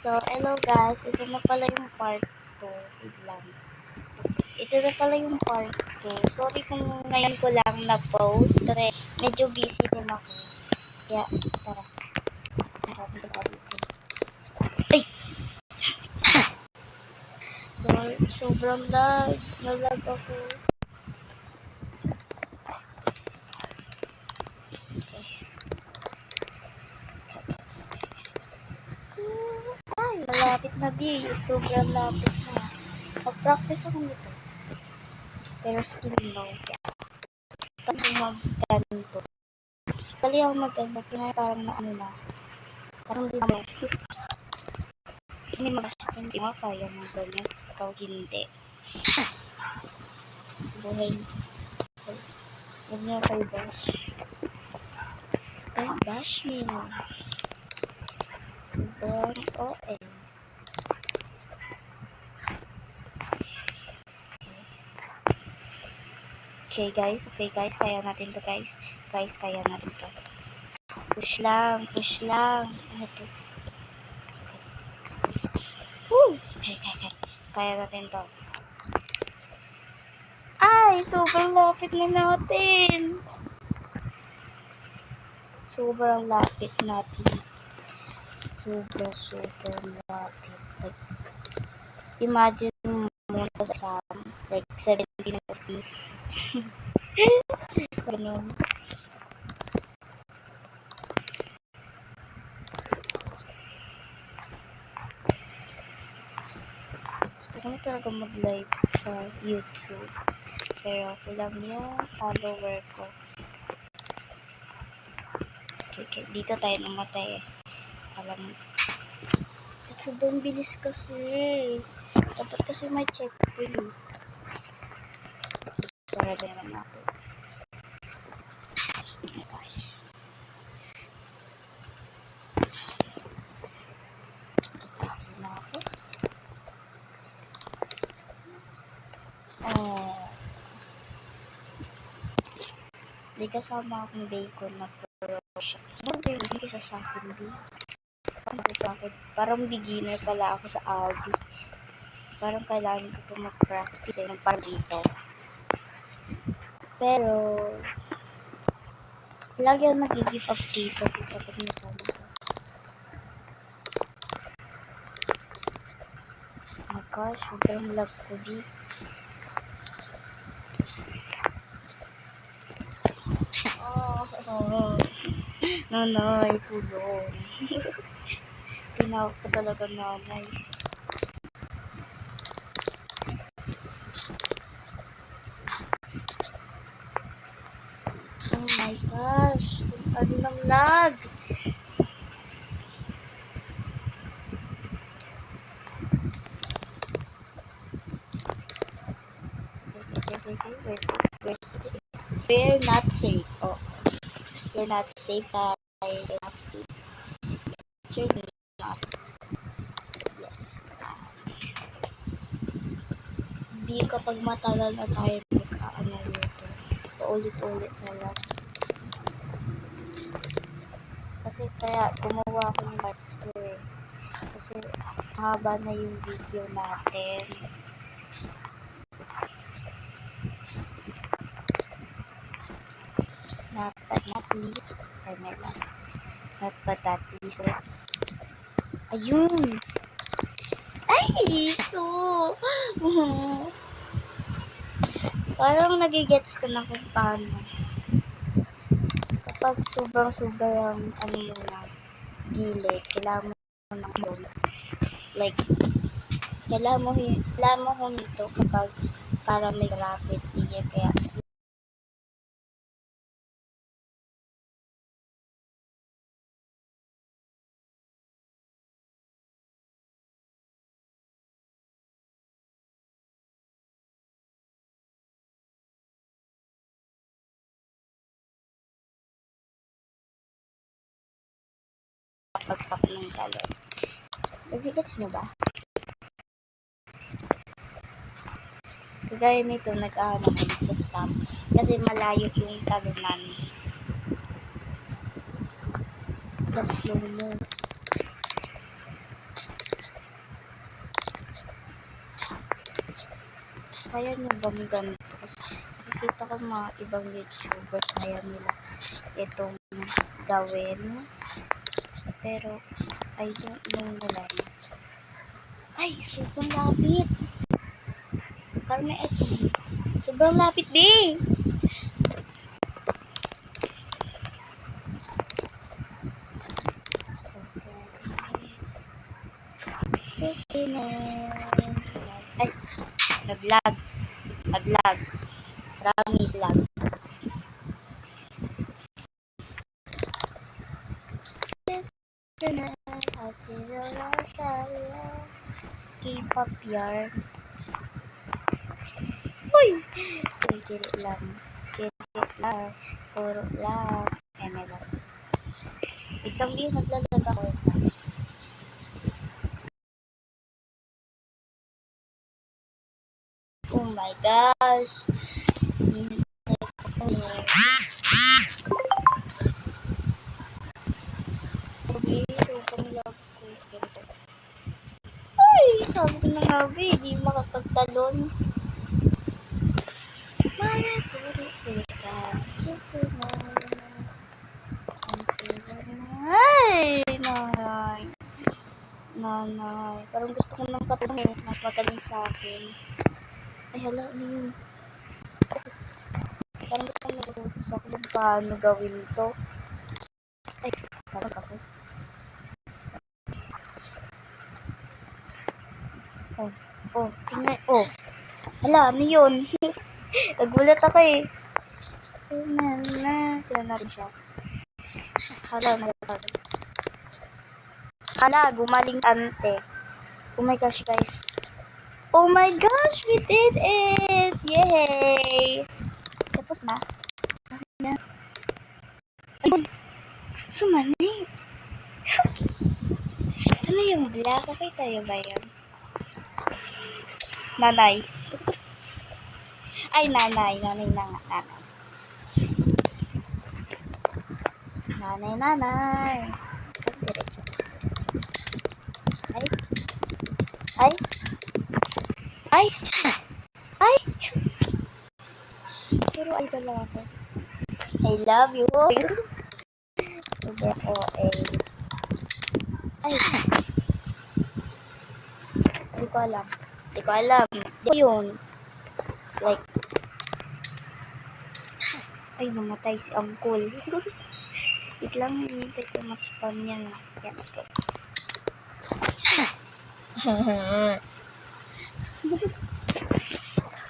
So, hello guys. Ito na pala yung part 2. Wait lang. Ito na pala yung part 2. Sorry kung ngayon ko lang na-post kasi medyo busy din ako. Kaya, tara. Tara, dito ka dito. Ay! So, sobrang lag. Nalag ako. Okay. Ay, malapit na B. Sobrang lapit na. Mag-practice ako nito. Pero still no. Kaya mag-ganito. Kali ako mag-ganito. Kaya parang na ano na. Parang di mo. Hindi hindi mo kaya mo ganyan. Ikaw hindi. Buhay. Huwag niya kayo bash. Ay, bash me. Sobrang OL. Okay guys, kaya natin to guys. Guys, kaya natin to. Push lang. Ano to? Woo! Okay. Kaya natin to. Ay, sobrang lapit na natin. Sobrang lapit natin. Sobrang lapit. Like, imagine mo sa like 1750. Ganun. Gusto ko na talaga mag-live sa YouTube. Pero kulang yung follower ko. Okay. Dito tayo namatay eh. Alam mo. Sobrang bilis kasi. Dapat kasi may checkpoint eh. Sarado naman natin. Oh my gosh. Kikita na ako. Di kasama akong bacon na pero siya. Hindi kasi sa akin din. Parang beginner pala ako sa Aldi. Parang kailangan ko pa mag-practice eh, ng parang dito. Pero, lagi ako nag-give off dito kapag nagkano ko. Oh my gosh, sobrang lag ko di. Nanay, tulong. Tinawag ko talaga nanay. Oh my gosh, ano ng lag? Okay. We're not safe. Oh, you're not safe. You're not safe. You're not. Yes. Hindi kapag matagal na tayo nagkaano nito. Paulit-ulit na lang. Kasi kaya gumawa ako ng part 2 eh. Kasi haba na yung video natin. Not that least. Not that least. Ayun! Ay! So! Parang nagigets ko na kung paano. Kapag sobrang ano mo na gilid, kailangan mo ng home. Like, kailangan mo humito kapag para may gravity. Kaya, pag-stop ng talon. Nagigets nyo ba? Kagaya nito, nag-aano sa stop. Kasi malayo yung talunan. Slow mo. kaya nyo bang ganito? Kasi nakikita ko mga ibang YouTuber kaya nila itong gawin. Pero, I don't know nila. Ay, sobrang lapit. Parang may ito. Sobrang lapit, di! Ay, naglag. Naglag. Promise lag. K-pop yarn. Uy! Kilit lang. Kilit lang. Puro lang. Eme lang. Itlang din, naglalag ako. Oh my gosh. Ay, sabi ko na nga, di makapagtalon. Maya puro sila. Ay, nanay. Nanay. Parang gusto ko ng katulong. Mas magaling sa akin. Ay, hala, ano yun? Parang gusto ko nag-utos ako kung paano gawin to. Ay, parang ako. Oh, tingnan. Oh, hala, ano yun? Nagulat ako eh. Tingnan natin siya. Hala, nagkakaroon. Hala, gumaling ante. Oh my gosh, guys. Oh my gosh, we did it! Yay! Tapos na. Ayun. Sumali. Ano yung black? Okay tayo ba yan? Nanay. Ay, nanay. Nanay na nga. Nanay. Nanay. Ay. Ay. Ay. Ay. Pero ay dalawa ko. I love you. Super OA. Ay. Hindi ko alam. Hindi ko yun. Like. Ay, namatay si Uncle. Wait lang, hinintay ko mas spam yan. Yan, let's go.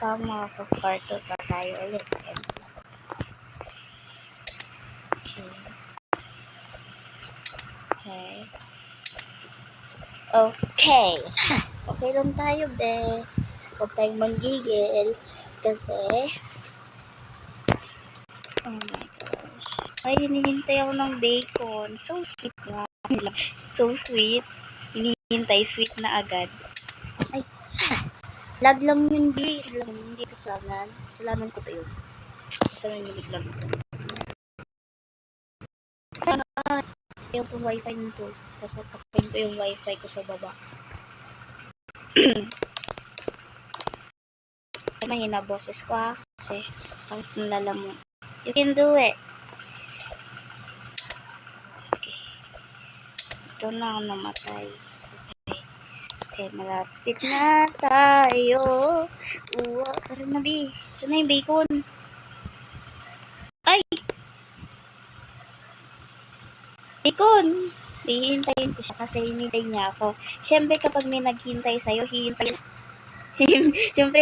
Tama ako, parto pa tayo ulit. Okay. Okay lang tayo, be. Huwag tayong manggigil. Kasi, oh my gosh. Ay, hinihintay ako ng bacon. So sweet nga. So sweet. Hinihintay, sweet na agad. Ay, lag lang yun, di. Hindi kasalanan. Kasalanan ko pa yun. Kasalanan yung biglang ko. Yung po wifi nito. Sasapakin ko yung wifi ko sa baba. Mahina boses ko ha. Kasi sakit ng lalamon. You can do it. Okay. Ito na ako namatay. Okay, malapit na tayo. Tara na, B. Saan na yung bacon? Ay! Bacon! Hihintayin ko siya kasi hinintay niya ako. Siyempre kapag may naghintay sa'yo, siyempre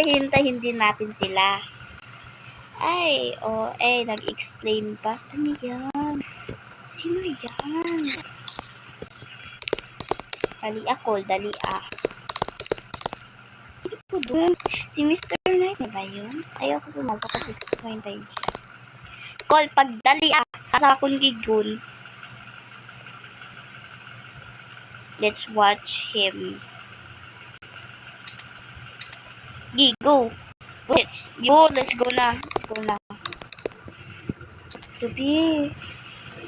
hintayin din natin sila. Ay, nag-explain pa. Ano yan? Sino yan? Dalia. Sino po doon? Si Mr. Knight na ba yun? Ayaw ko pumasok kasi gusto ko hintayin siya. Call, pag Dalia, sasakon gigun. Let's watch him. Go. Let's go na. Sabi.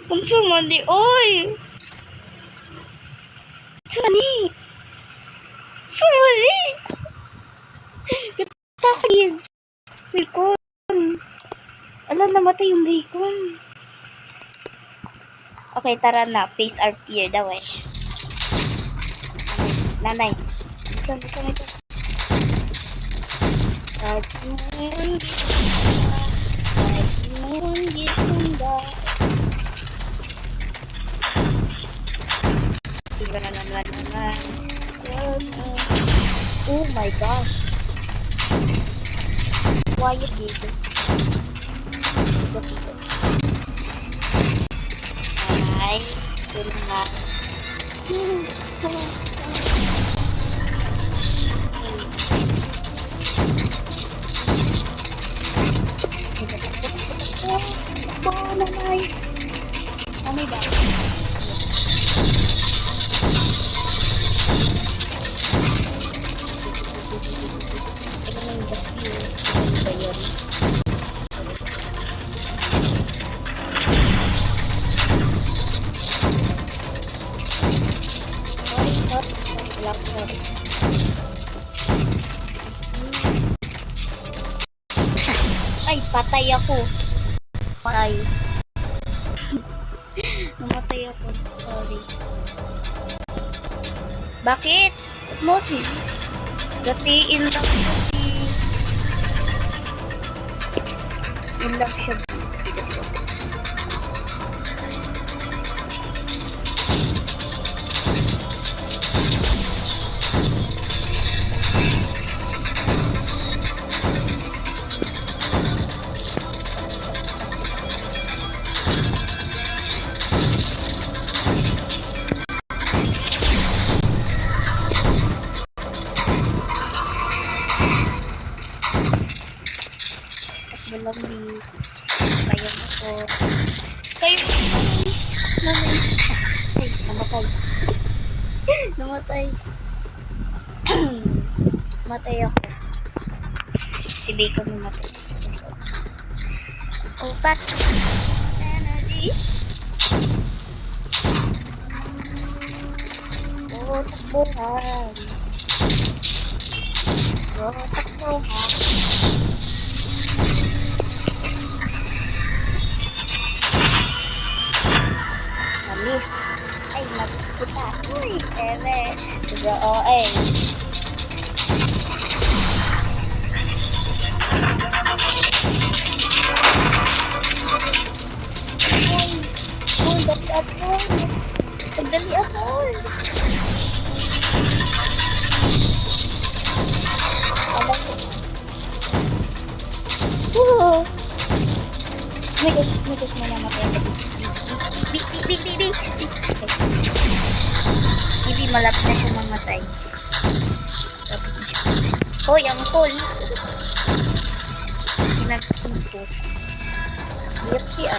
Kung sumali, oy! Sumali! akin! Bacon! Ala, namatay yung bacon. Okay, tara na. Face our fear daw eh. Nanay. Ito. Oh my gosh. Quiet dito. Ay, tulong na. Nanay. Nanay ba? Ay, patay ako. Patay. Namatay ako. Sorry. Bakit? Mosi. Gatiin lang siya. Yun lang siya. Walang di kaya ako. Kayo nanay. Ay, namatay. Namatay. Namatay ako. Si Bacon namatay. Oh, back. Energy. Oh, takbuhan. Oh, takbuhan. Malis. Ay, magkita. Uy, eme. OA. Dali ako. Dali ako. Oh my gosh, manamatay ako. Hindi malapit na siya mamatay. Hoy, ang cool. Pinag-impose. Yep, siya.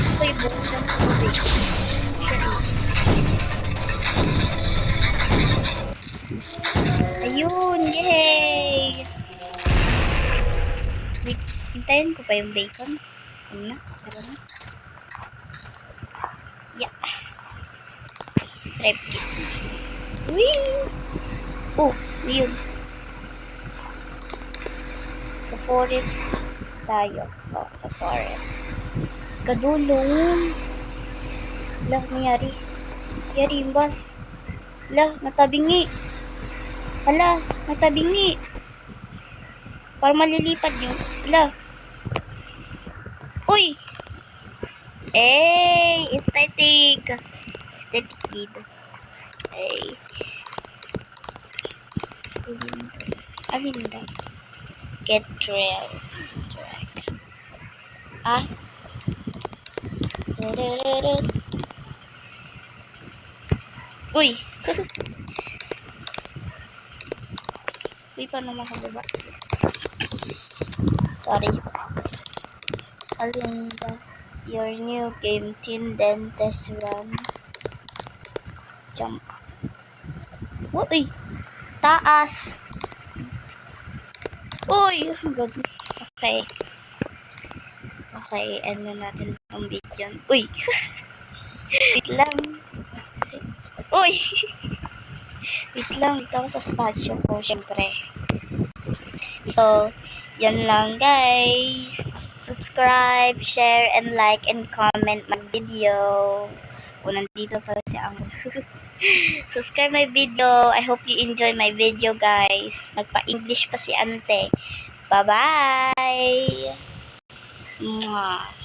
Ako'y buong ng tubig. Ayun! Yay! Wait, hintayin ko pa yung bacon. Ano na? Tara na. Yeah. Trap kit. Whee! Oh, yun. Sa forest tayo. Oh, sa forest. Kadulong. Lah, nangyari. Nangyari yung bus. Lah, natabingi. Hala, natabingi. Para malilipad yun. Hala. Uy! Eh, aesthetic. Aesthetic dito. Eh. Alin. Get trail. Ah. Uy! Uy, paano makababa? Sorry. Alin ba? your new game team, then test run. Jump. Uy! Taas! Uy! Good. Okay. Okay, ano natin ang video. Uy! Wait lang. Uy! Wait lang. Dito ako sa statue ko, syempre. So, yan lang guys. Subscribe, share, and like, and comment my video. Kung nandito pa si ang subscribe my video. I hope you enjoy my video guys. Nagpa-English pa si ante. Bye-bye! Mwah.